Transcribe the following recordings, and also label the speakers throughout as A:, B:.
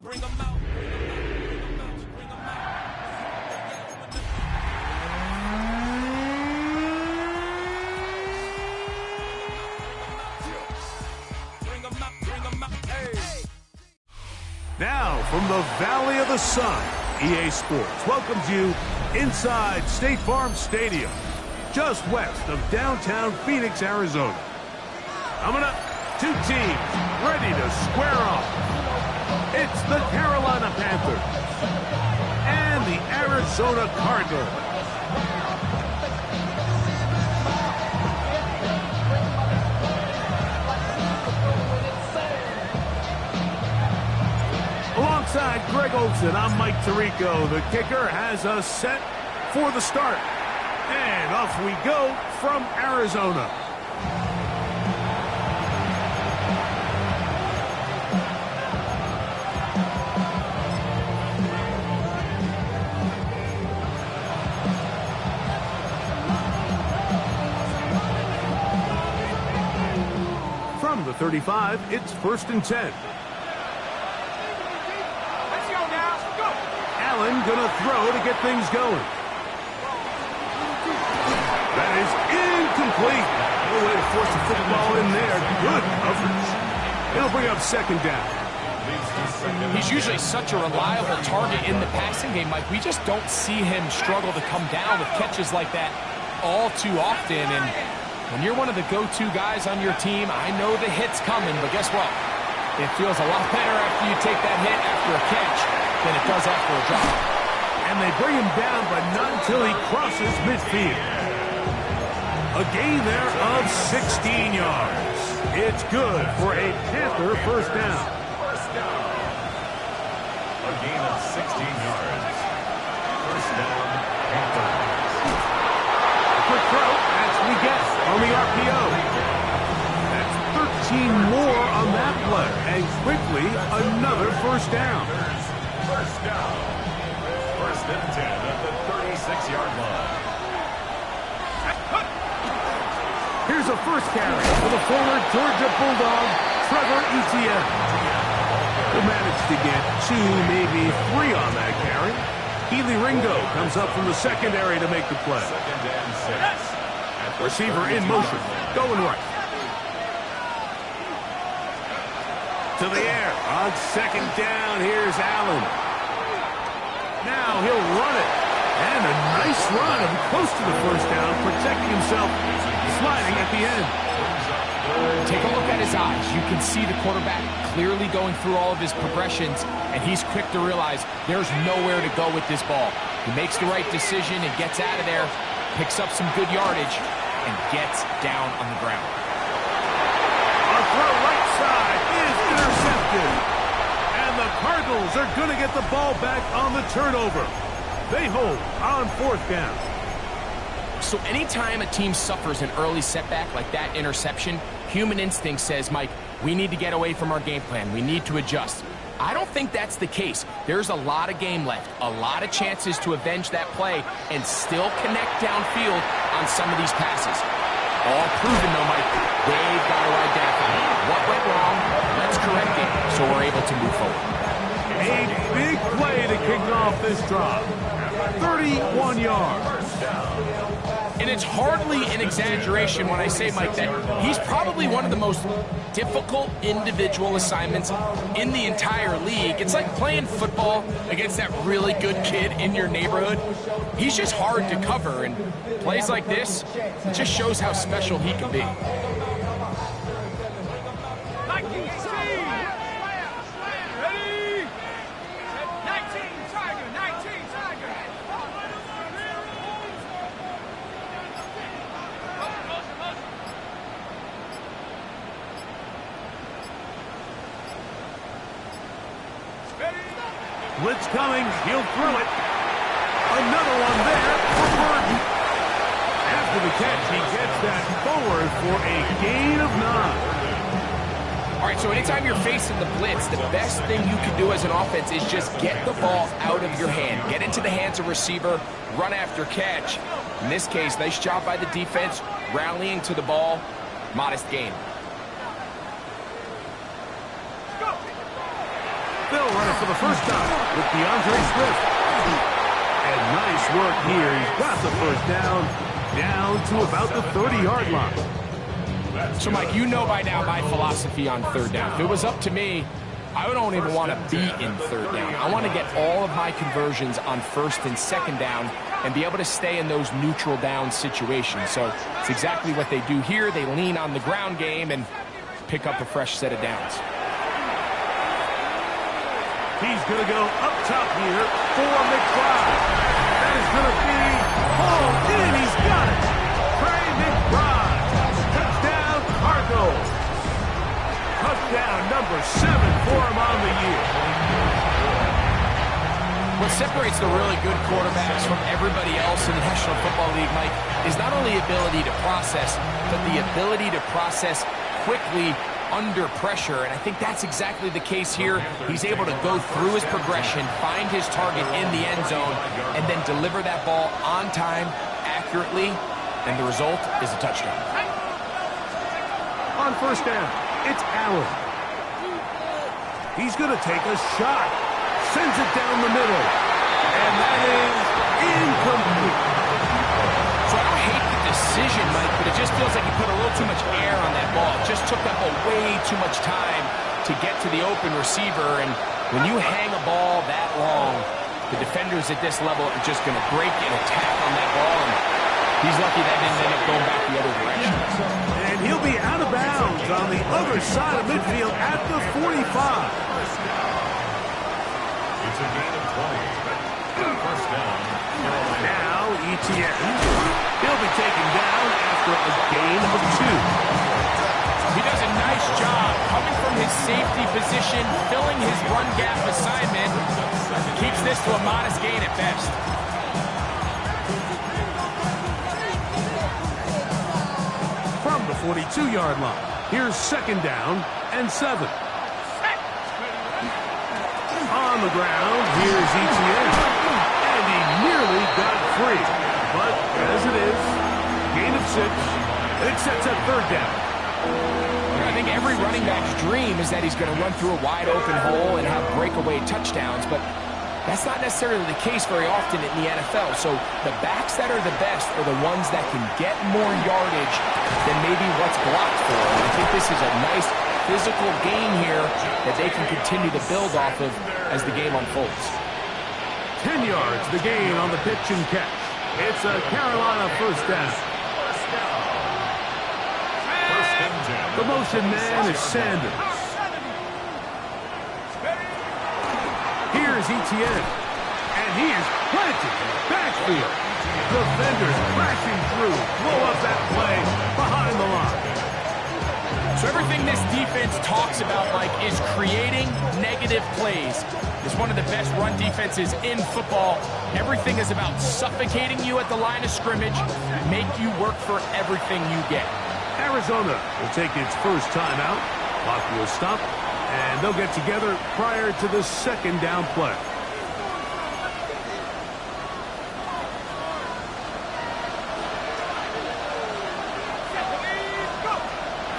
A: Bring 'em out.
B: Now, from the Valley of the Sun, EA Sports welcomes you inside State Farm Stadium, just west of downtown Phoenix, Arizona. Coming up, two teams ready to square off. It's the Carolina Panthers and the Arizona Cardinals. Alongside Greg Olson, I'm Mike Tirico. The kicker has us set for the start. And off we go from Arizona. From the 35, it's 1st and 10. Allen gonna throw to get things going. That is incomplete. No way to force the football in there. Good coverage. It'll bring up 2nd down.
C: He's usually such a reliable target in the passing game, Mike. We just don't see him struggle to come down with catches like that all too often. And when you're one of the go-to guys on your team, I know the hit's coming, but guess what? It feels a lot better after you take that hit after a catch than it does after a drop.
B: And they bring him down, but not until he crosses midfield. A gain there of 16 yards. It's good for a Panther 1st down.
D: A gain of 16 yards. 1st down, Panthers.
B: A quick throw, as we get on the RPO. That's 13 more on that play. And quickly, another 1st down.
D: 1st down. 1st and 10 at the 36-yard line.
B: Here's a 1st carry for the former Georgia Bulldog, Trevor Etienne. He'll manage to get 2, maybe 3 on that carry. Keely Ringo comes up from the secondary to make the play.
D: 2nd and 6.
B: Receiver in motion, going right. To the air on 2nd down. Here's Allen. Now he'll run it. And a nice run close to the 1st down, protecting himself, sliding at the end.
C: Take a look at his eyes. You can see the quarterback clearly going through all of his progressions, and he's quick to realize there's nowhere to go with this ball. He makes the right decision and gets out of there, picks up some good yardage, and gets down on the ground.
B: A throw right side is intercepted. And the Cardinals are going to get the ball back on the turnover. They hold on 4th down.
C: So anytime a team suffers an early setback like that interception, human instinct says, Mike, we need to get away from our game plan. We need to adjust. I don't think that's the case. There's a lot of game left, a lot of chances to avenge that play and still connect downfield on some of these passes. All proven, though, Mike. They've got to identify what went wrong. Let's correct it so we're able to move forward.
B: A big play to kick off this drive. 31 yards.
C: And it's hardly an exaggeration when I say, Mike, that he's probably one of the most difficult individual assignments in the entire league. It's like playing football against that really good kid in your neighborhood. He's just hard to cover, and plays like this, it just shows how special he can be.
B: Blitz coming. He'll throw it. Another one there for Burton. After the catch, he gets that forward for a gain of 9.
C: All right, so anytime you're facing the blitz, the best thing you can do as an offense is just get the ball out of your hand. Get into the hands of receiver, run after catch. In this case, nice job by the defense, rallying to the ball. Modest gain.
B: They'll run it for the first time with DeAndre Swift. And nice work here. He's got the first down to about the 30-yard line.
C: So, Mike, you know by now my philosophy on third down. If it was up to me, I don't even want to be in third down. I want to get all of my conversions on first and second down and be able to stay in those neutral down situations. So it's exactly what they do here. They lean on the ground game and pick up a fresh set of downs.
B: He's going to go up top here for McBride. That is going to be hauled in. He's got it. Trey McBride. Touchdown, Cardinals. Touchdown number 7 for him on the year.
C: What separates the really good quarterbacks from everybody else in the National Football League, Mike, is not only ability to process, but the ability to process quickly under pressure, and I think that's exactly the case here. He's able to go through his progression, find his target in the end zone, and then deliver that ball on time, accurately, and the result is a touchdown.
B: On first down, it's Allen. He's going to take a shot. Sends it down the middle. And that is incomplete.
C: So I don't hate the decision, Mike, but it just feels like he put a little too much air on that ball. It just took that ball way too much time to get to the open receiver. And when you hang a ball that long, the defenders at this level are just going to break and attack on that ball. And he's lucky that didn't end up going back the other direction.
B: And he'll be out of bounds on the other side of midfield at the 45.
D: It's a gain of 20. First down.
B: Now, Etienne. He'll be taken down after a gain of 2.
C: He does a nice job coming from his safety position, filling his run gap assignment. Keeps this to a modest gain at best.
B: From the 42-yard line, here's second down and 7. On the ground, here's Etienne. And he nearly got free. But as it is, gain of 6. It sets up third down.
C: I think every running back's dream is that he's going to run through a wide open hole and have breakaway touchdowns, but that's not necessarily the case very often in the NFL. So the backs that are the best are the ones that can get more yardage than maybe what's blocked for. And I think this is a nice physical gain here that they can continue to build off of as the game unfolds.
B: 10 yards, the gain on the pitch and catch. It's a Carolina first down. The motion man is Sanders. Here's Etienne. And he is planted in the backfield. Defenders crashing through. Blow up that play behind the line.
C: So everything this defense talks about, Mike, is creating negative plays. It's one of the best run defenses in football. Everything is about suffocating you at the line of scrimmage, make you work for everything you get.
B: Arizona will take its first timeout. Clock will stop, and they'll get together prior to the second down play.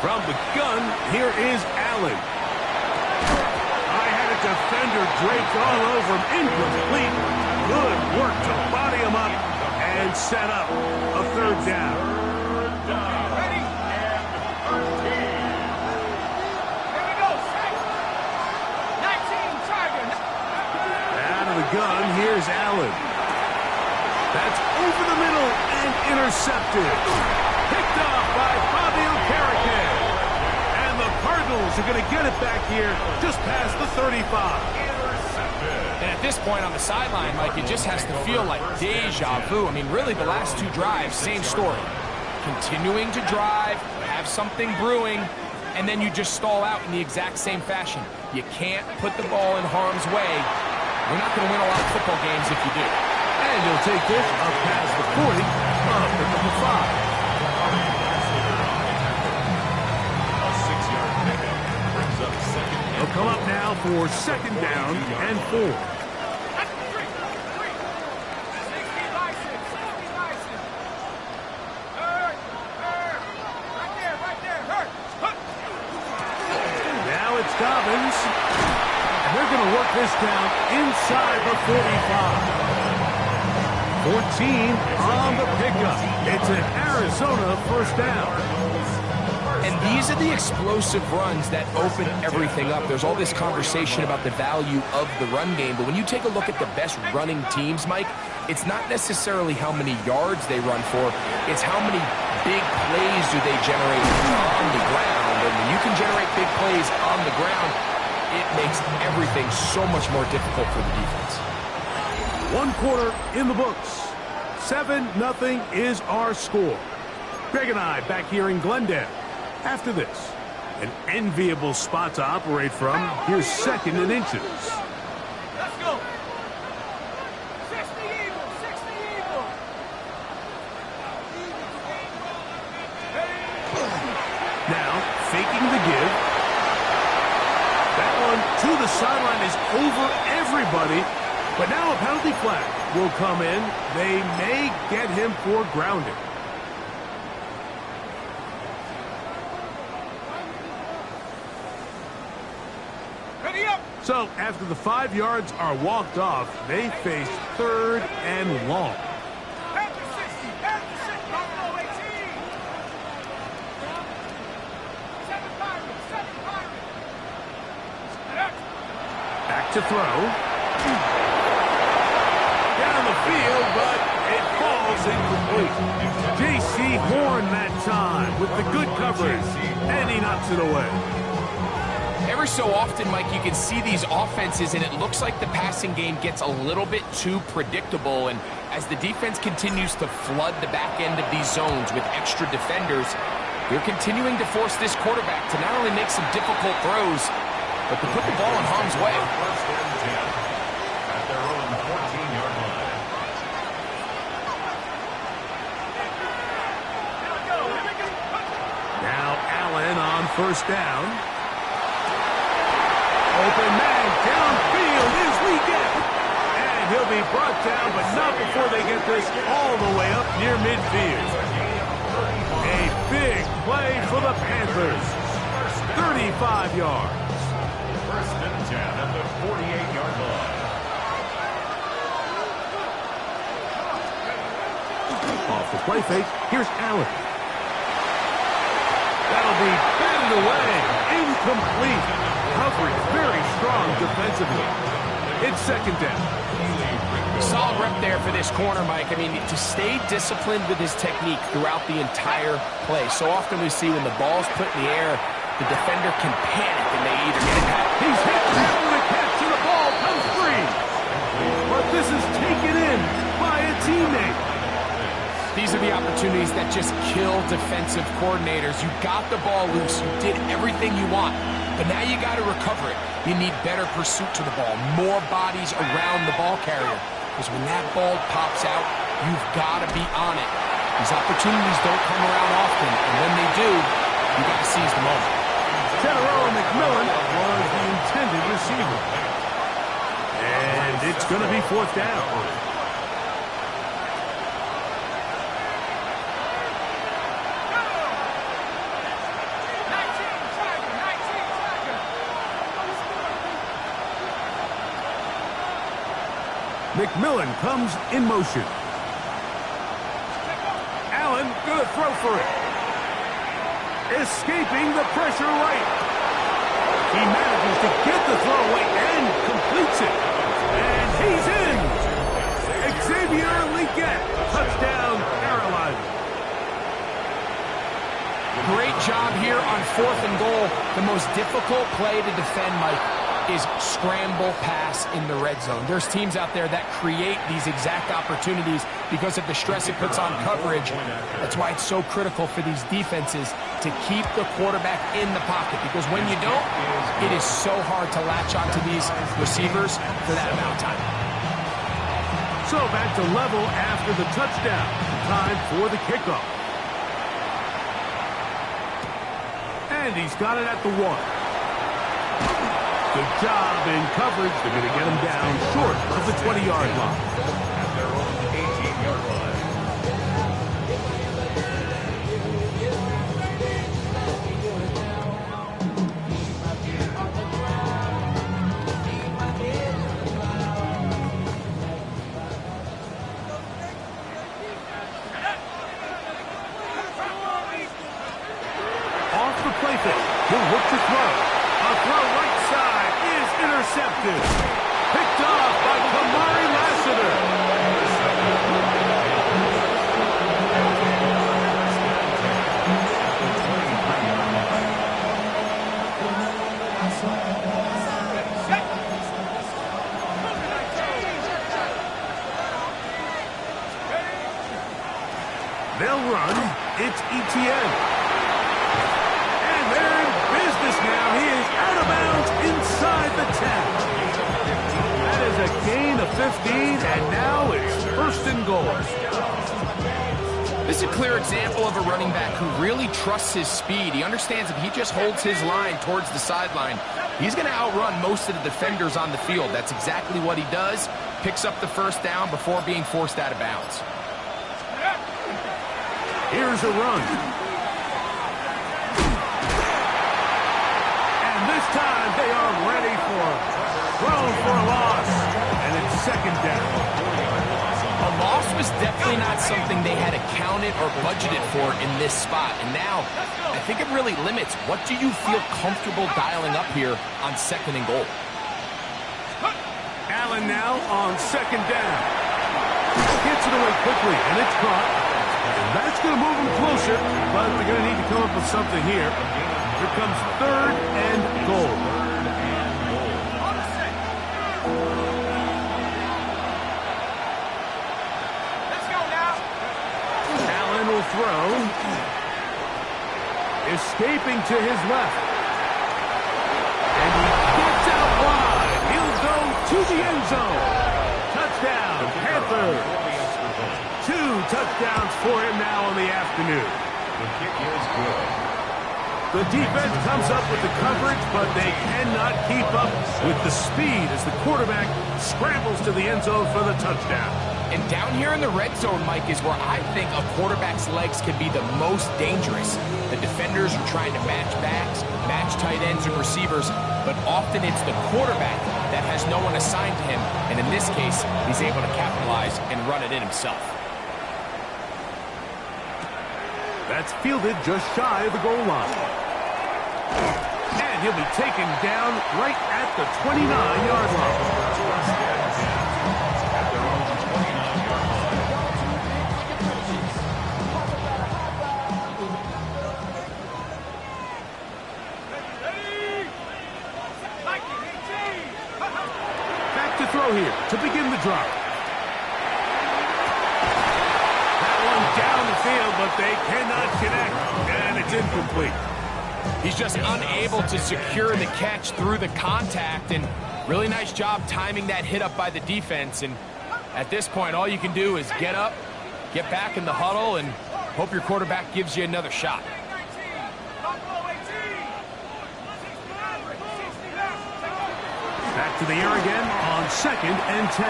B: From the gun, here is Allen. I had a defender draped all over him. Incomplete. Good work to body him up and set up a third down.
D: Ready? And 13. Here we go.
A: 19, target.
B: Out of the gun, here's Allen. That's over the middle and intercepted. Picked off by Fabio Carrican. And the Cardinals are going to get it back here just past the 35.
C: And at this point on the sideline, Mike, it just has to feel like deja vu. I mean, really, the last two drives, same story. Continuing to drive, have something brewing, and then you just stall out in the exact same fashion. You can't put the ball in harm's way. You're not going to win a lot of football games if you do.
B: And you'll take this up past the 40, up at number 5. They'll come up now for second down and 4. Now it's Dobbins. And they're going to work inside the 45. 14 on the pickup. It's an Arizona first down.
C: And these are the explosive runs that open everything up. There's all this conversation about the value of the run game, but when you take a look at the best running teams, Mike, it's not necessarily how many yards they run for, it's how many big plays do they generate on the ground. And when you can generate big plays on the ground, it makes everything so much more difficult for the defense.
B: One quarter in the books. 7-0 is our score. Greg and I back here in Glendale. After this, an enviable spot to operate from. Here's 2nd and inches.
A: Let's go. 60 Eagles, 60 Eagles.
B: Now, faking the give. That one to the sideline is over everybody. But now a penalty flag will come in. They may get him for grounding.
A: Ready up.
B: So after the 5 yards are walked off, they face 3rd and long.
A: Panthers 60, Panthers 60, Buffalo 18. 7 Pirates, 7 Pirates.
B: Back to throw. Down the field, but it falls incomplete. J.C. Horn that time with the good coverage, and he knocks it away.
C: Every so often, Mike, you can see these offenses, and it looks like the passing game gets a little bit too predictable. And as the defense continues to flood the back end of these zones with extra defenders, they're continuing to force this quarterback to not only make some difficult throws, but to put the ball in harm's way.
D: First and 10 at their own 14-yard line.
B: Now Allen on first down. Open man downfield is Leggett. And he'll be brought down, but not before they get this all the way up near midfield. A big play for the Panthers. 35 yards.
D: First and 10 at the 48-yard line.
B: Off the play fake, here's Allen. That'll be batted away. Incomplete. Coverage very strong defensively. It's 2nd down.
C: Solid rep there for this corner, Mike. I mean, to stay disciplined with his technique throughout the entire play. So often we see when the ball's put in the air, the defender can panic and they either get it back.
B: He's hit down with a catch and the ball comes free. But this is taken in by a teammate.
C: These are the opportunities that just kill defensive coordinators. You got the ball loose. You did everything you want. But now you got to recover it. You need better pursuit to the ball, more bodies around the ball carrier. Because when that ball pops out, you've got to be on it. These opportunities don't come around often, and when they do, you got to seize the moment.
B: General McMillan was the intended receiver. And it's going to be 4th down. McMillan comes in motion. Allen gonna throw for it. Escaping the pressure right. He manages to get the throw away and completes it. And he's in. Xavier Leggett. Touchdown, Carolina.
C: Great job here on 4th and goal. The most difficult play to defend, Mike, is scramble pass in the red zone. There's teams out there that create these exact opportunities because of the stress it puts on coverage. That's why it's so critical for these defenses to keep the quarterback in the pocket, because when you don't, it is so hard to latch onto these receivers for that amount of time.
B: So back to level after the touchdown. Time for the kickoff. And he's got it at the 1. Good job in coverage. They're going to get him down short of the 20-yard line.
D: At their own 18-yard line.
B: They'll run. It's Etienne. And they're in business now. He is out of bounds inside the 10. That is a gain of 15, and now it's first and goal.
C: This is a clear example of a running back who really trusts his speed. He understands if he just holds his line towards the sideline, he's going to outrun most of the defenders on the field. That's exactly what he does. Picks up the first down before being forced out of bounds.
B: Here's a run. And this time they are ready for him. Thrown for a loss. And it's second down.
C: A loss was definitely not something they had accounted or budgeted for in this spot. And now, I think it really limits what do you feel comfortable dialing up here on second and goal.
B: Allen now on second down. Gets it away quickly, and it's caught. And that's going to move them closer, but they're going to need to come up with something here. Here comes third and goal. Throw. Escaping to his left. And he gets out wide. He'll go to the end zone. Touchdown, Panthers. 2 touchdowns for him now in the afternoon.
D: The kick is good.
B: The defense comes up with the coverage, but they cannot keep up with the speed as the quarterback scrambles to the end zone for the touchdown.
C: And down here in the red zone, Mike, is where I think a quarterback's legs can be the most dangerous. The defenders are trying to match backs, match tight ends and receivers, but often it's the quarterback that has no one assigned to him, and in this case, he's able to capitalize and run it in himself.
B: That's fielded just shy of the goal line. And he'll be taken down right at the 29-yard line. Throw here to begin the drive. That one down the field, but they cannot connect, and it's incomplete.
C: He's just unable to secure the catch through the contact, and really nice job timing that hit up by the defense. And at this point, all you can do is get up, get back in the huddle, and hope your quarterback gives you another shot.
B: Back to the air again on second and 10.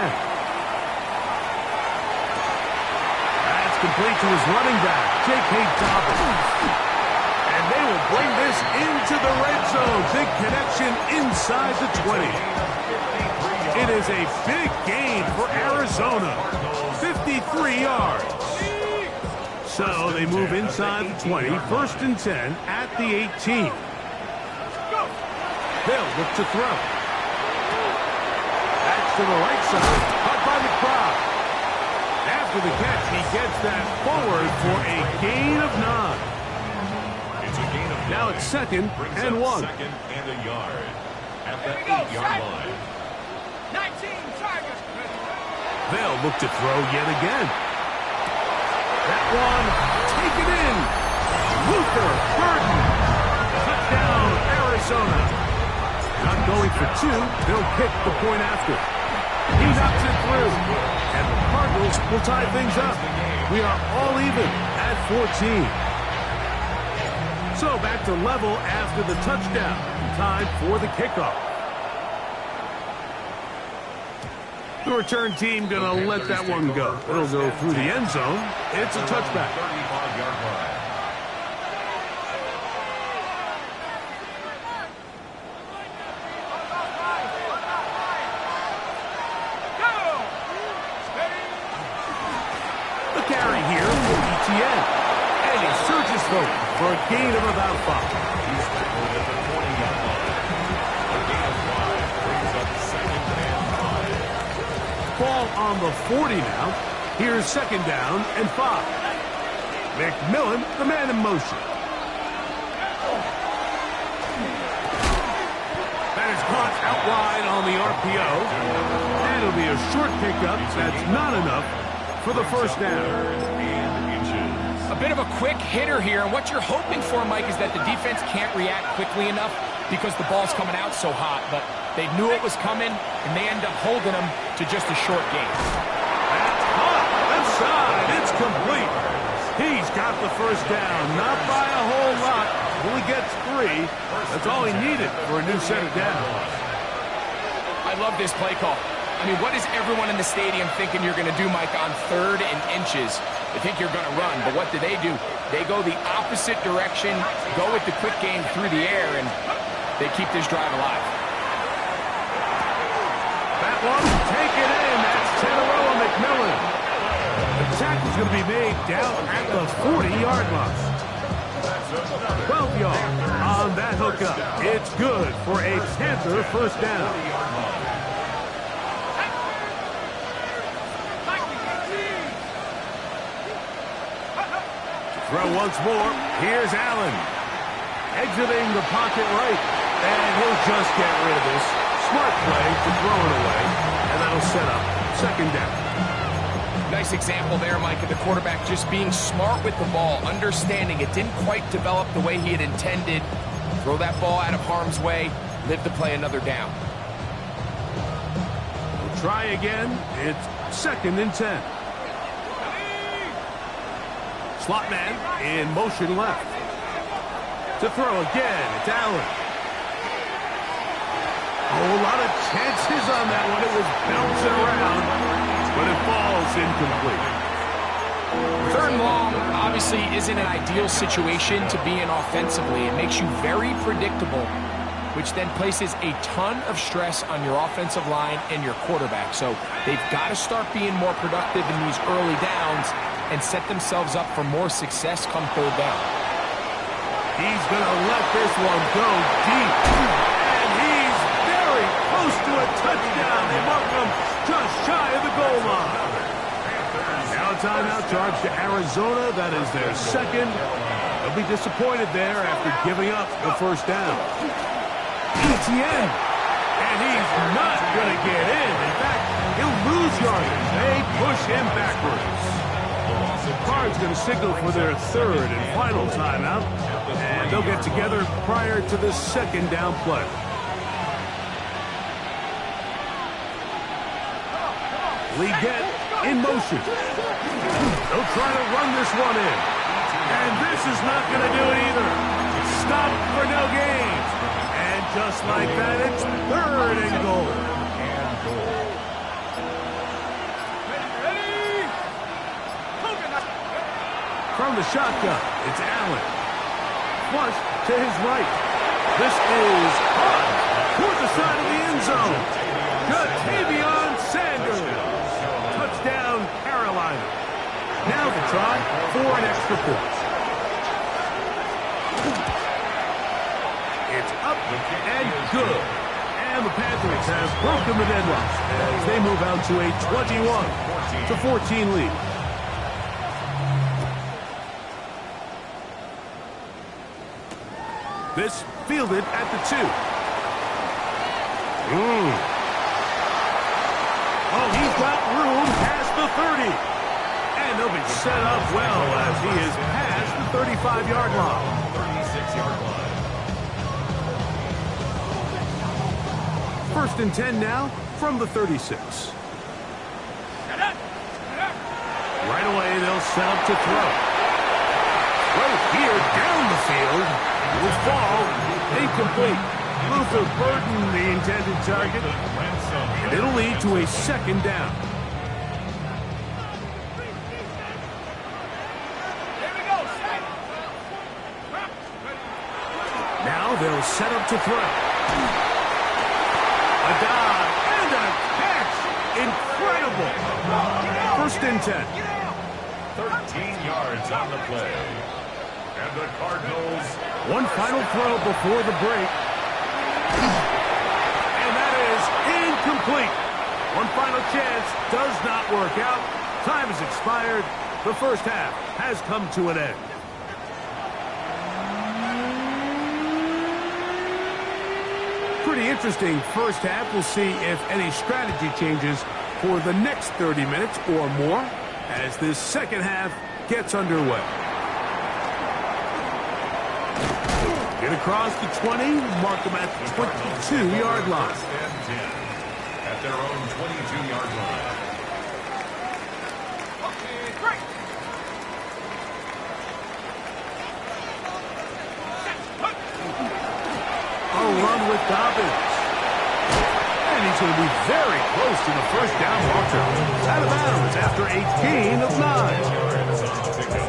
B: That's complete to his running back, J.K. Dobbins. And they will bring this into the red zone. Big connection inside the 20. It is a big gain for Arizona. 53 yards. So they move inside the 20, first and 10 at the 18. They'll look to throw. To the right side, caught by the crowd. After the catch, he gets that forward for a gain of 9.
D: It's a gain of 9.
B: Now it's second and 1.
D: Second and a yard at the 8-yard line.
A: 19 Tigers.
B: They'll look to throw yet again. That one taken in. Luther Burden. Touchdown, Arizona. Not going for 2. They'll pick the point after. He knocks it through. And the Cardinals will tie things up. We are all even at 14. So back to level after the touchdown. Time for the kickoff. The return team going to let that one go. It'll go through the end zone. It's a touchback.
D: 35-yard line.
B: And he surges forward for a gain of about 5.
D: He's tackled at the 20-yard line. A gain of 5 brings up second and 5.
B: Ball on the 40 now. Here's second down and 5. McMillan, the man in motion. That is caught out wide on the RPO. And it'll be a short pickup. That's not enough for the first down.
C: A bit of a quick hitter here, and what you're hoping for, Mike, is that the defense can't react quickly enough because the ball's coming out so hot, but they knew it was coming, and they end up holding them to just a short game.
B: That's hot. Left side. It's complete. He's got the first down. Not by a whole lot. Only gets 3. That's all he needed for a new set of downs.
C: I love this play call. I mean, what is everyone in the stadium thinking you're going to do, Mike, on 3rd and inches? They think you're going to run, but what do? They go the opposite direction, go with the quick game through the air, and they keep this drive alive.
B: That one, take it in. That's Teneroa McMillan. The tackle's going to be made down at the 40-yard line. 12 yards on that hookup. It's good for a Panther first down. Throw once more. Here's Allen. Exiting the pocket right. And he'll just get rid of this. Smart play to throw it away. And that'll set up second down.
C: Nice example there, Mike, of the quarterback just being smart with the ball, understanding it didn't quite develop the way he had intended. Throw that ball out of harm's way, live to play another down.
B: We'll try again. It's 2nd and 10. Slot man in motion left. To throw again, it's Allen. Oh, a lot of chances on that one. It was bouncing around, but it falls incomplete.
C: 3rd and long obviously isn't an ideal situation to be in offensively. It makes you very predictable, which then places a ton of stress on your offensive line and your quarterback. So they've got to start being more productive in these early downs and set themselves up for more success come 3rd down.
B: He's going to let this one go deep. And he's very close to a touchdown. They mark him just shy of the goal line. Now a timeout charge to Arizona. That is their 2nd. They'll be disappointed there after giving up the first down. ETN. And he's not going to get in. In fact, he'll lose yardage. They push him backwards. Card's going to signal for their 3rd and final timeout, and they'll get together prior to the 2nd down play. Leggett in motion. They'll try to run this one in, and this is not going to do it either. Stop for no gain, and just like that, it's 3rd and goal. From the shotgun, it's Allen. Flush to his right. This is caught toward the side of the end zone. Ja'Tavion Sanders. Touchdown, Carolina. Now the try for an extra point. It's up and good. And the Panthers have broken the deadlock as they move out to a 21-14 lead. This fielded at the 2. Oh, he's got room past the 30. And they'll be set up well as he is past the 35-yard line.
D: 36-yard line.
B: 1st and 10 now from the 36. Right away, they'll set up to throw. Throw here down the field. Will fall incomplete. Luther Burden, the intended target. And it'll lead to a 2nd down. Now they'll set up to throw. A dive and a catch. Incredible. 1st and 10.
D: 13 yards on the play. And the Cardinals.
B: One final throw before the break. And that is incomplete. One final chance does not work out. Time has expired. The first half has come to an end. Pretty interesting first half. We'll see if any strategy changes for the next 30 minutes or more as this second half gets underway. Get across the 20, mark them at the 22-yard line.
D: First and 10 at their own 22-yard line.
B: A run with Dobbins. And he's going to be very close to the first down marker. Out of bounds after a gain of 9.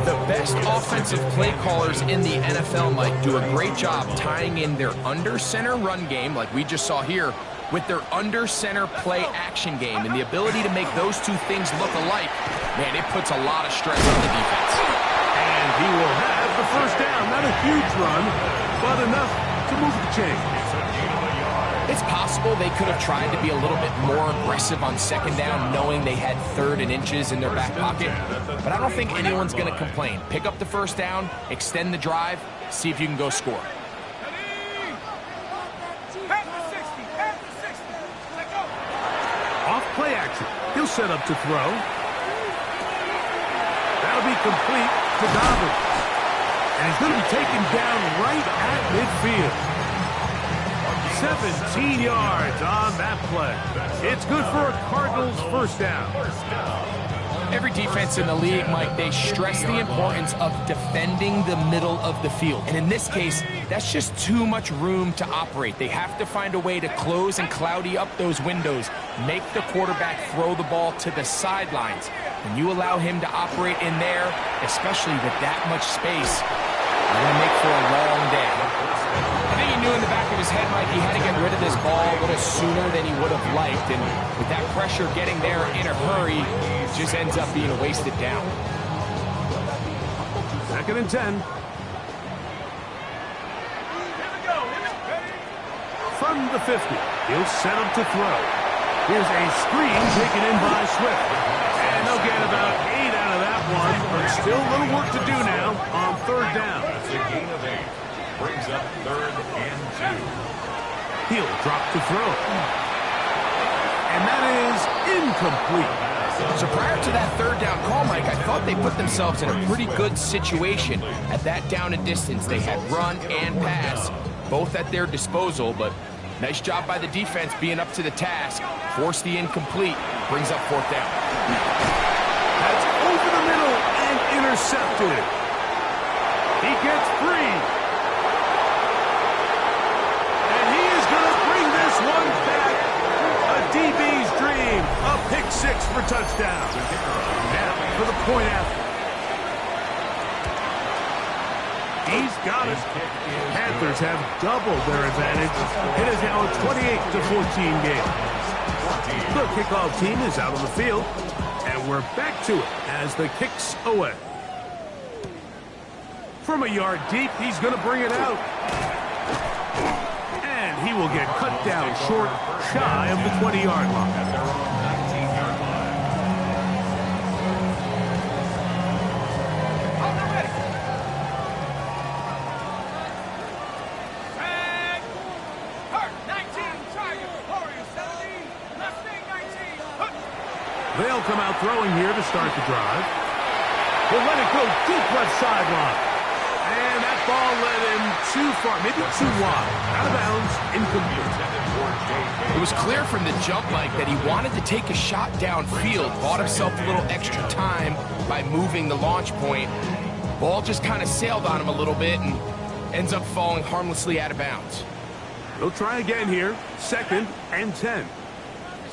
C: The best offensive play callers in the NFL, Mike, do a great job tying in their under-center run game, like we just saw here, with their under-center play action game. And the ability to make those two things look alike, man, it puts a lot of stress on the defense.
B: And he will have the first down. Not a huge run, but enough to move the chain.
C: It's possible they could have tried to be a little bit more aggressive on second down, knowing they had 3rd and inches in their back pocket. But I don't think anyone's going to complain. Pick up the first down, extend the drive, see if you can go score.
B: Off play action. He'll set up to throw. That'll be complete to Dobbins. And he's going to be taken down right at midfield. 17 yards on that play. It's good for a Cardinals first down.
C: Every defense in the league, Mike, they stress the importance of defending the middle of the field. And in this case, that's just too much room to operate. They have to find a way to close and cloudy up those windows, make the quarterback throw the ball to the sidelines. When you allow him to operate in there, especially with that much space, you're going to make for a long day. I think he knew in the back of his head, Mike, he had to get rid of this ball a little sooner than he would have liked. And with that pressure getting there in a hurry, it just ends up being a wasted down.
B: 2nd and 10. From the 50, he'll set up to throw. Here's a screen taken in by Swift. And they'll get about 8 out of that one, but still a little work to do now on 3rd down.
D: That's a gain of 8. Brings up 3rd and 2.
B: He'll drop to throw. And that is incomplete.
C: So prior to that 3rd down call, Mike, I thought they put themselves in a pretty good situation at that down and distance. They had run and pass, both at their disposal, but nice job by the defense being up to the task. Forced the incomplete, brings up 4th down.
B: That's over the middle and intercepted. He gets free. One back, a DB's dream, a pick 6 for touchdown. Now for the point after. He's got it. Panthers have doubled their advantage. It is now a 28-14 game. The kickoff team is out on the field, and we're back to it as the kick's away. From a yard deep, he's going to bring it out. He will get cut down short, shy of the 20-yard line.
D: At their own 19-yard line.
A: Tag. Hurt. 19. Target. Warriors 17. Mustang 19. Hook.
B: They'll come out throwing here to start the drive. He'll let it go deep left sideline. And that ball led him too far, maybe too wide. Out of bounds, incomplete.
C: It was clear from the jump, Mike, that he wanted to take a shot downfield, bought himself a little extra time by moving the launch point. Ball just kind of sailed on him a little bit and ends up falling harmlessly out of bounds.
B: They'll try again here, 2nd and 10.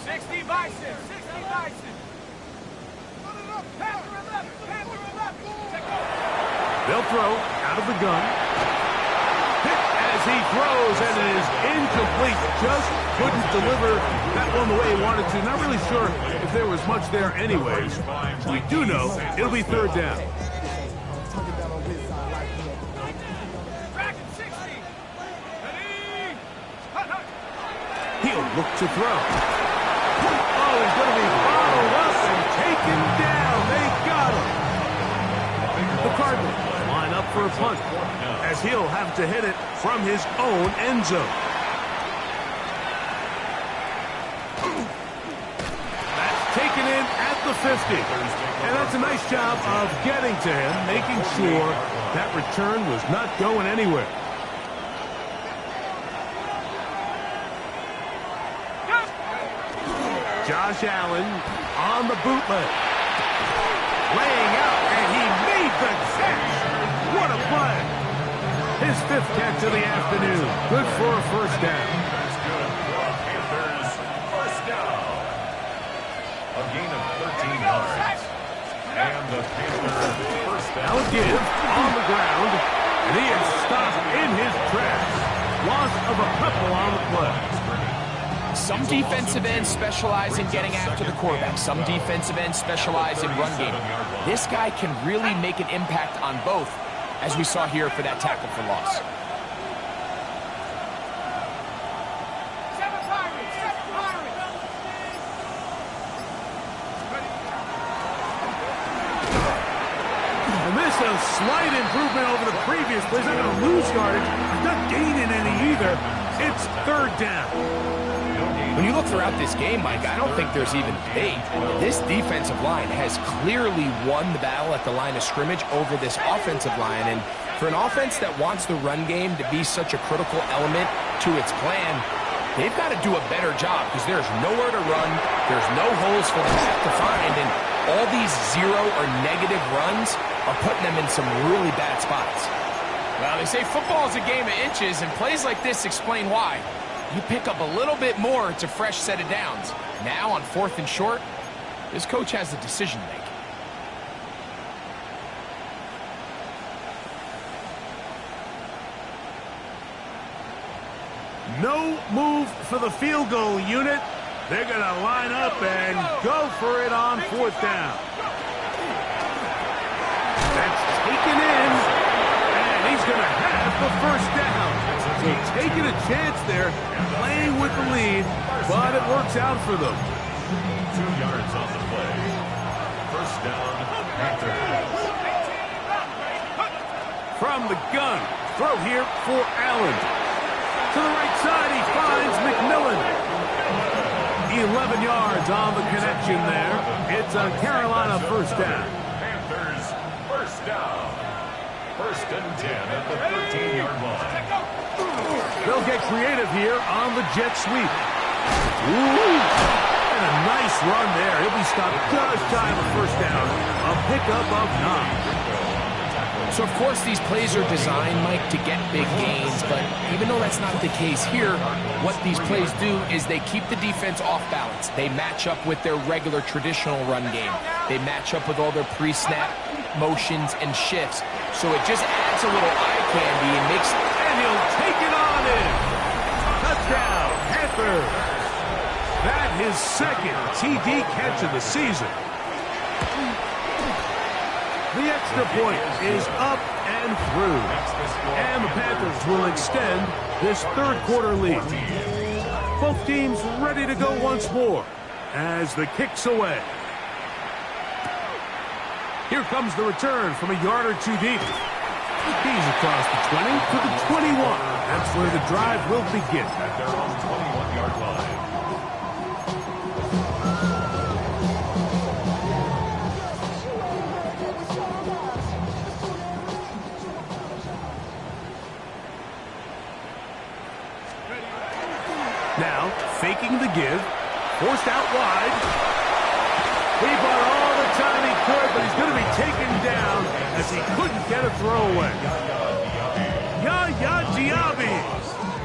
A: 60 Bison. 60 Bison. Panther 11. Panther 11. Take over.
B: They'll throw out of the gun. Hit as he throws, and it is incomplete. Just couldn't deliver that one the way he wanted to. Not really sure if there was much there anyways. We do know it'll be 3rd down.
A: Dragon 60. Ready.
B: He'll look to throw. Oh, he's going to be followed up and taken down. They got him. The Cardinals line up for a punt, as he'll have to hit it from his own end zone. That's taken in at the 50. And that's a nice job of getting to him, making sure that return was not going anywhere. Josh Allen on the bootleg. Laying out, and he made the catch. What a play. His 5th catch of the afternoon. Good for a first down.
D: That's good for a Panthers first down. A gain of 13 yards. And the Panthers first down.
B: Now give on the ground, and he is stopped in his tracks. Loss of a couple on the play.
C: Some defensive ends specialize in getting after the quarterback. Some defensive ends specialize in run game. This guy can really make an impact on both, as we saw here for that tackle for loss.
B: And this is a slight improvement over the previous play. He's not going to lose yardage. He's not gaining any either. It's 3rd down.
C: When you look throughout this game, Mike, I don't think there's even debate. This defensive line has clearly won the battle at the line of scrimmage over this offensive line. And for an offense that wants the run game to be such a critical element to its plan, they've got to do a better job because there's nowhere to run. There's no holes for the back to find. And all these 0 or negative runs are putting them in some really bad spots. Well, they say football is a game of inches, and plays like this explain why. You pick up a little bit more, it's a fresh set of downs. Now on 4th and short, this coach has a decision to make.
B: No move for the field goal unit. They're going to line up and go for it on 4th down. That's taken in, and he's going to have the first down. So taking a chance there, playing with the lead, but it works out for them.
D: 2 yards on the play. First down, Panthers.
B: From the gun, throw here for Allen. To the right side, he finds McMillan. 11 yards on the connection there. It's a Carolina first down.
D: Panthers first down. 1st and 10 at the 13-yard line.
B: They'll get creative here on the jet sweep. Ooh, and a nice run there. He'll be stopped just shy of a first down. A pickup of 9.
C: So, of course, these plays are designed, Mike, to get big gains, but even though that's not the case here, what these plays do is they keep the defense off balance. They match up with their regular traditional run game. They match up with all their pre-snap motions and shifts. So it just adds a little eye candy and makes...
B: And he'll take it on in. Touchdown, Panthers. That his 2nd TD catch of the season. The extra point is up and through. And the Panthers will extend this 3rd quarter lead. Both teams ready to go once more as the kick's away. Here comes the return from a yard or 2 deep. He's across the 20 to the 21. That's where the drive will begin.
D: At their own 21-yard line.
B: Now, faking the give, forced out wide. He bought all the time he could, but he's going to be taken down as he couldn't get a throwaway. Yaya Diaby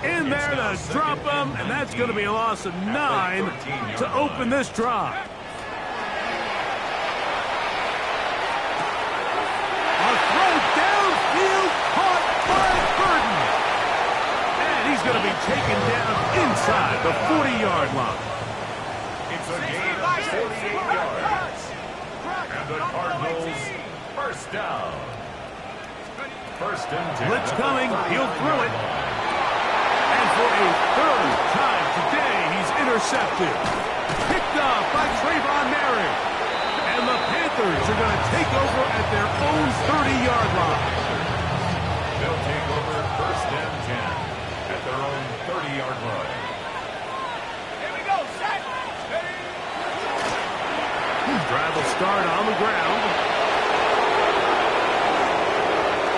B: in there to drop him, and that's going to be a loss of 9 to open this drive. A throw downfield caught by Burden. And he's going to be taken down inside the 40-yard line.
D: It's a gain of 48 yards. And the Cardinals first down. 1st and 10.
B: Blitz coming. He'll throw it. And for a 3rd time today, he's intercepted. Picked off by Trayvon Merrick. And the Panthers are going to take over at their own 30-yard line.
D: They'll take over 1st and 10 at their own 30-yard line.
A: Here we go, set.
B: Drive will start on the ground.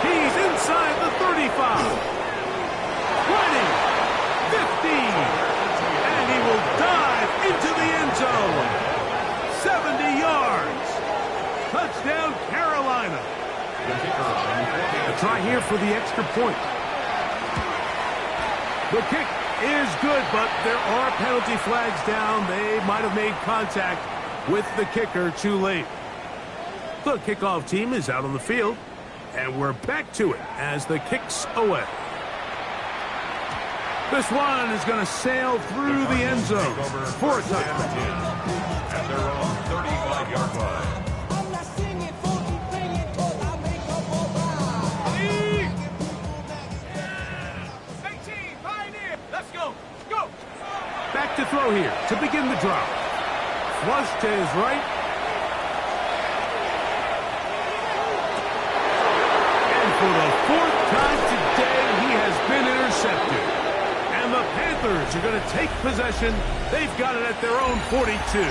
B: He's inside the 35. 20. 15. And he will dive into the end zone. A try here for the extra point. The kick is good, but there are penalty flags down. They might have made contact with the kicker too late. The kickoff team is out on the field, and we're back to it as the kick's away. This one is going to sail through the end zone for a touchdown.
D: At their own 35-yard line.
A: Let's go. Go.
B: Back to throw here to begin the drive. Flush to his right. And for the fourth time today, he has been intercepted. And the Panthers are going to take possession. They've got it at their own 42.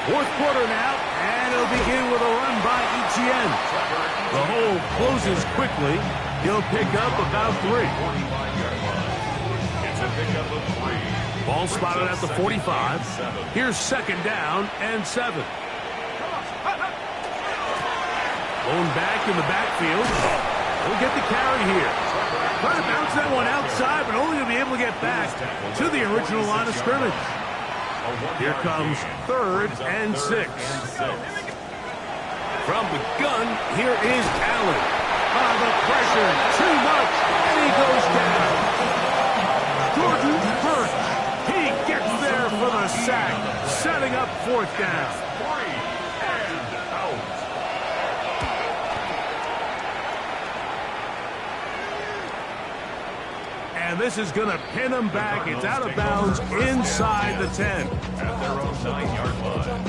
B: Fourth quarter now, and it'll begin with a run by Etienne. The hole closes quickly. He'll pick up about 3.
D: It's a pickup of 3.
B: Ball spotted at the 45. Here's second down and 7. Going back in the backfield. He'll get the carry here. Trying to bounce that one outside, but only to be able to get back to the original line of scrimmage. Here comes 3rd and 6. From the gun, here is Allen. The pressure, too much, and he goes down. Jordan Burch, he gets there for the sack, setting up 4th down.
D: 3 and out.
B: And this is going to pin him back. It's out of bounds inside the 10.
D: At their own 9-yard line.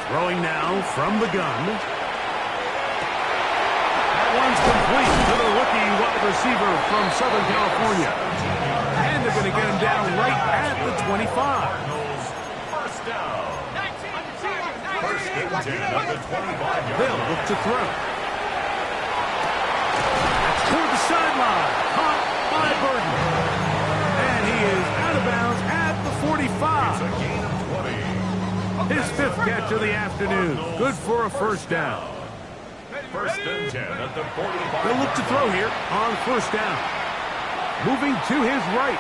B: Throwing now from the gun. That one's complete to the rookie wide receiver from Southern California. And they're going to get him down right at the 25.
D: First down. First and 10 at the 25-yard
B: They'll look to throw. That's toward the sideline. Caught by Burton. And he is out of bounds at the 45.
D: It's a gain of 20.
B: His 5th catch of the afternoon. Good for a first down.
D: First and 10 at the 45.
B: They'll look to throw here on first down. Moving to his right.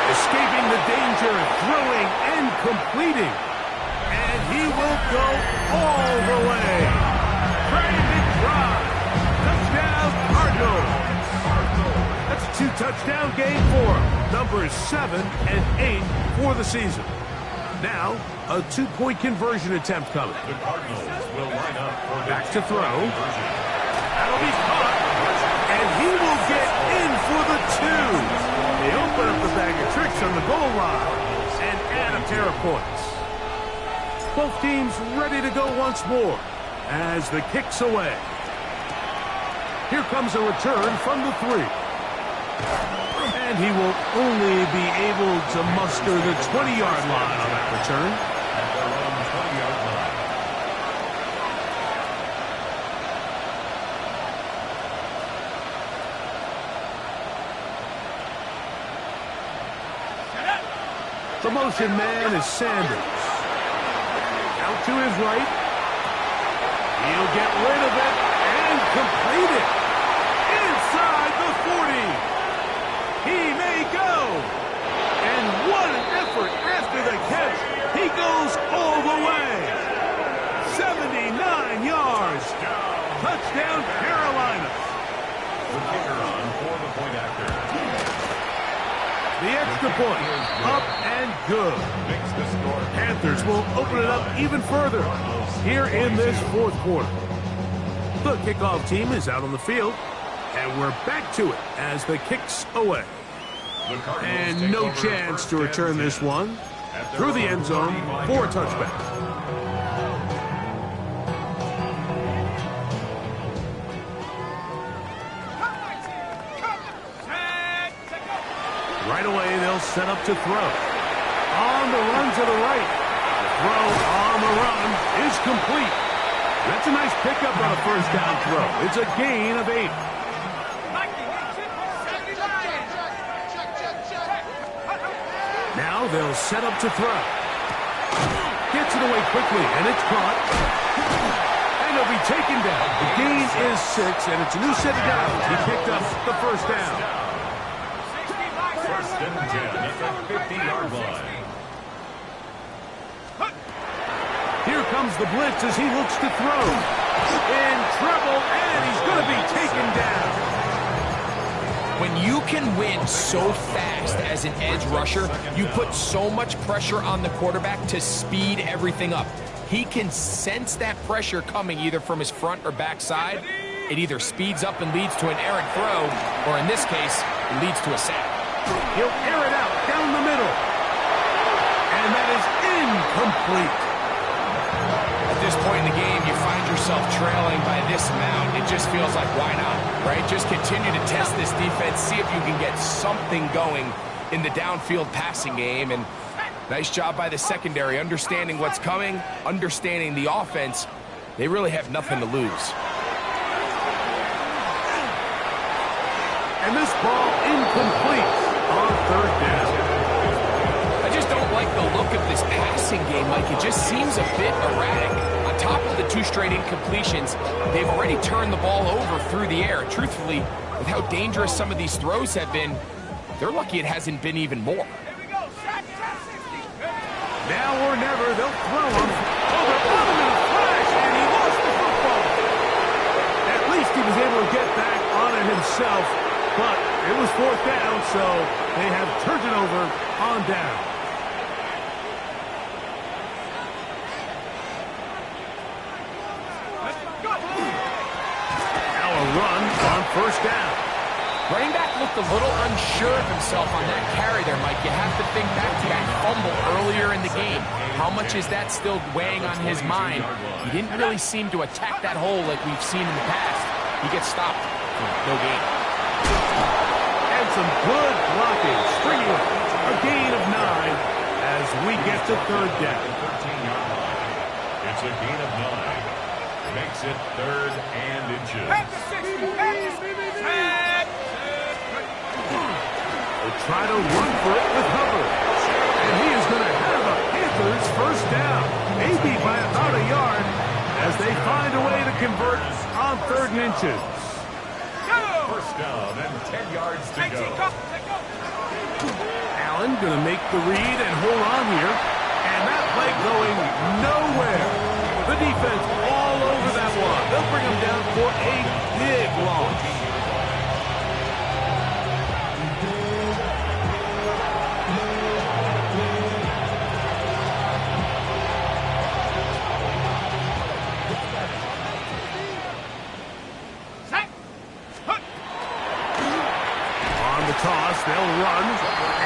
B: Escaping the danger, throwing and completing. And he will go all the way. Brandon drive. Touchdown, Cardinals. That's a 2-touchdown game for him. Numbers 7 and 8 for the season. Now, a 2-point conversion attempt coming.
D: The Cardinals will line up for the
B: Back to throw. That'll be caught. And he will get in for the 2. They open up the bag of tricks on the goal line and add a pair of points. Both teams ready to go once more as the kick's away. Here comes a return from the 3. And he will only be able to muster the 20-yard line on that return.
D: At their own 20-yard line.
B: The motion man is Sanders. Out to his right. He'll get rid of it and complete it. Inside the 40. He may go. And what an effort after the catch. He goes all the way. 79 yards. Touchdown, Carolina.
D: The kicker on for the point after.
B: The extra point, up and good.
D: Makes the score.
B: Panthers will open it up even further here in this 4th quarter. The kickoff team is out on the field, and we're back to it as the kick's away.
D: The Cardinals
B: And
D: take
B: no
D: over
B: chance
D: first
B: to
D: and
B: return
D: 10
B: this one
D: at their
B: through the
D: own
B: end zone for a
D: 35-yard
B: touchback.
D: line.
B: Right away, they'll set up to throw. On the run to the right. The throw on the run is complete. That's a nice pickup on a first down throw. It's a gain of 8. Now they'll set up to throw. Gets it away quickly, and it's caught. And he'll be taken down. The gain is 6, and it's a new set of downs. He picked up the first down.
D: First and 10 at the 50-yard line.
B: Here comes the blitz as he looks to throw. In trouble, and he's going to be taken down.
C: When you can win so fast as an edge rusher, you put so much pressure on the quarterback to speed everything up. He can sense that pressure coming either from his front or back side. It either speeds up and leads to an errant throw, or in this case, it leads to a sack.
B: He'll air it out down the middle. And that is incomplete.
C: At this point in the game, you find yourself trailing by this amount. It just feels like, why not, right? Just continue to test this defense, see if you can get something going in the downfield passing game. And nice job by the secondary, understanding what's coming, understanding the offense. They really have nothing to lose.
B: And this ball incomplete on third down.
C: I just don't like the look of this passing game, Mike. It just seems a bit erratic. On top of the 2 straight incompletions, they've already turned the ball over through the air. Truthfully, with how dangerous some of these throws have been, they're lucky it hasn't been even more.
B: Now or never, they'll throw him. Oh, they're on him in a flash, and he lost the football. At least he was able to get back on it himself, but it was 4th down, so they have turned it over on down. Run on first down.
C: Running back looked a little unsure of himself on that carry there, Mike. You have to think back to that fumble earlier in the game. How much is that still weighing on his mind? He didn't really seem to attack that hole like we've seen in the past. He gets stopped for no gain.
B: And some good blocking, stringing up a gain of 9 as we get to third down.
D: It's a gain of 9. Makes it 3rd and inches.
B: They'll try to run for it with Hubbard. And he is going to have a Panthers first down. Maybe by about a yard as they find a way to convert on 3rd and inches.
D: First down and 10 yards to go.
B: Allen going to make the read and hold on here. And that play going nowhere. The defense all over that one. They'll bring him down for a big loss. On the toss, they'll run.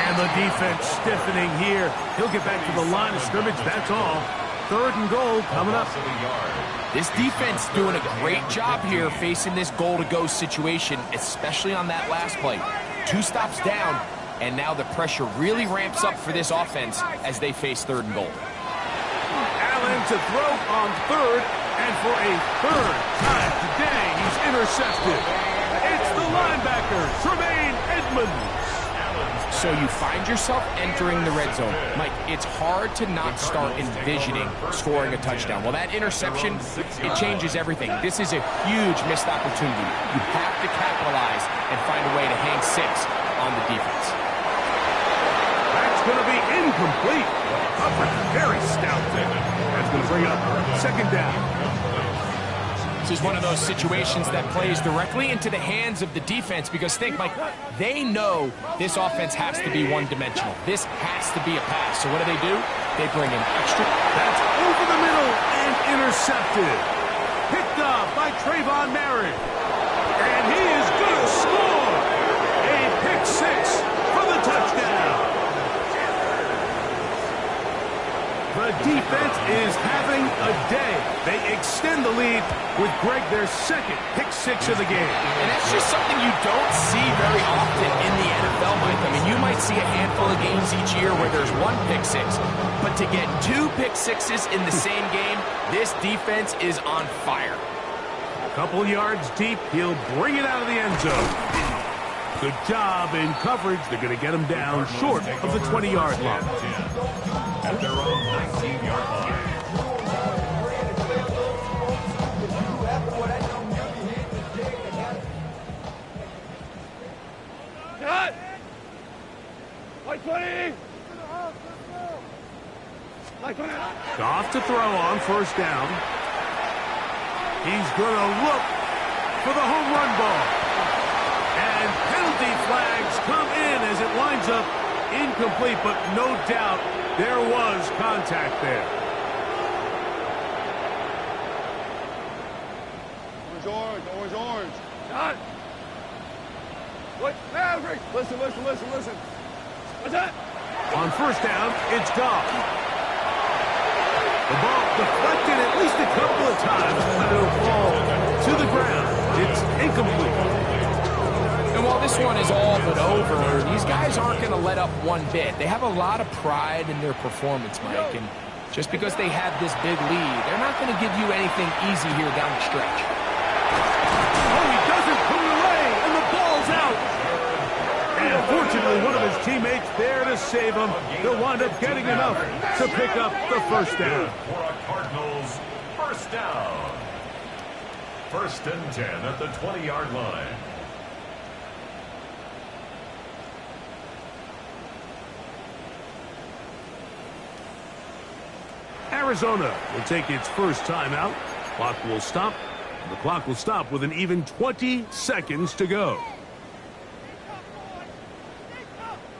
B: And the defense stiffening here. He'll get back to the line of scrimmage, that's all. 3rd and goal coming up.
C: This defense doing a great job here facing this goal-to-go situation, especially on that last play. 2 stops down, and now the pressure really ramps up for this offense as they face 3rd and goal.
B: Allen to throw on 3rd, and for a 3rd time today, he's intercepted. It's the linebacker, Tremaine Edmonds.
C: So you find yourself entering the red zone. Mike, it's hard to not start envisioning scoring a touchdown. Well, that interception, it changes everything. This is a huge missed opportunity. You have to capitalize and find a way to hang 6 on the defense.
B: That's going to be incomplete. Hubbard, very stout thing. That's going to bring up 2nd down.
C: This is one of those situations that plays directly into the hands of the defense because think, Mike, they know this offense has to be one-dimensional. This has to be a pass. So what do? They bring in extra.
B: That's over the middle and intercepted. Picked up by Trayvon Merritt. And he is going to score. A pick 6 for the touchdown. The defense is having a day. They extend the lead with Greg, their 2nd pick 6 of the game.
C: And that's just something you don't see very often in the NFL, Mike. Mike. I mean, you might see a handful of games each year where there's one pick six, but to get 2 pick sixes in the same game, this defense is on fire.
B: A couple yards deep, he'll bring it out of the end zone. Good job in coverage. They're going to get him down short of the 20-yard line.
D: At their own 19-yard line.
A: Cut! White 20!
B: Goff to throw on first down. He's going to look for the home run ball. And penalty flags come in as it winds up incomplete, but no doubt there was contact there.
A: Orange, orange. Cut! What? Maverick! Listen. What's that?
B: On first down, it's Goff. The ball deflected at least a couple of times, but it'll fall to the ground. It's incomplete.
C: And while this one is all but over, these guys aren't going to let up one bit. They have a lot of pride in their performance, Mike, and just because they have this big lead, they're not going to give you anything easy here down the stretch.
B: Oh, he doesn't put it away, and the ball's out. And fortunately, one of his teammates there to save him. He'll wind up getting enough to pick up the first down.
D: For a Cardinals first down. 1st and 10 at the 20-yard line.
B: Arizona will take its first timeout. The clock will stop with an even 20 seconds to go.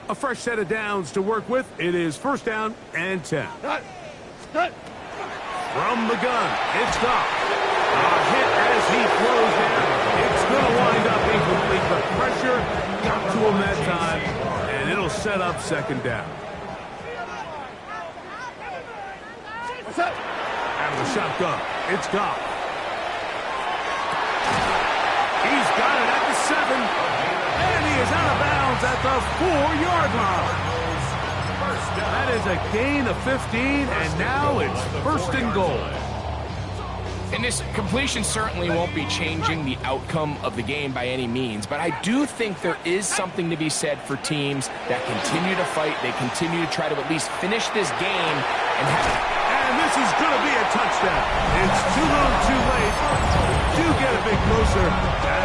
B: A fresh set of downs to work with. It is 1st down and 10.
A: Cut!
B: From the gun, it's Goff. A hit as he throws there. It's going to wind up incomplete. The pressure got to him that time, and it'll set up 2nd down.
A: What's that?
B: Out of the shotgun, it's Goff. He's got it at the 7, and he is out of bounds at the 4-yard line. That is a gain of 15, and now it's 1st and goal.
C: And this completion certainly won't be changing the outcome of the game by any means, but I do think there is something to be said for teams that continue to fight. They continue to try to at least finish this game and have...
B: And this is going to be a touchdown. It's too little, too late. Do get a bit closer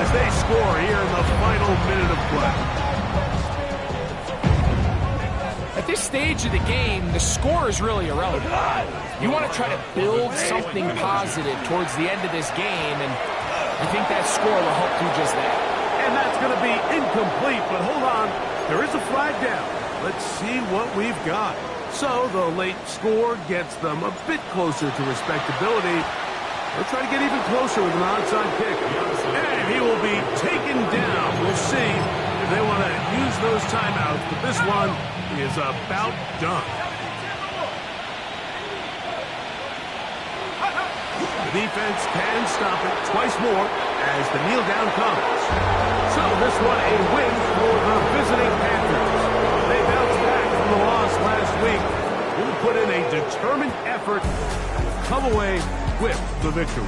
B: as they score here in the final minute of play.
C: At this stage of the game, the score is really irrelevant. You want to try to build something positive towards the end of this game, and I think that score will help do just that.
B: And that's going to be incomplete, but hold on. There is a flag down. Let's see what we've got. So the late score gets them a bit closer to respectability. They'll try to get even closer with an onside kick. And he will be taken down. We'll see if they want to use those timeouts, but this one is about done. The defense can stop it twice more as the kneel down comes. So this one a win for the visiting Panthers. They bounced back from the loss last week. Will put in a determined effort, come away with the victory.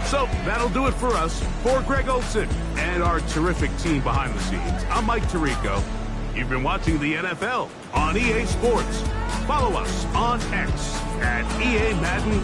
B: So that'll do it for us. For Greg Olson and our terrific team behind the scenes, I'm Mike Tirico. You've been watching the NFL on EA Sports. Follow us on X at EA Madden.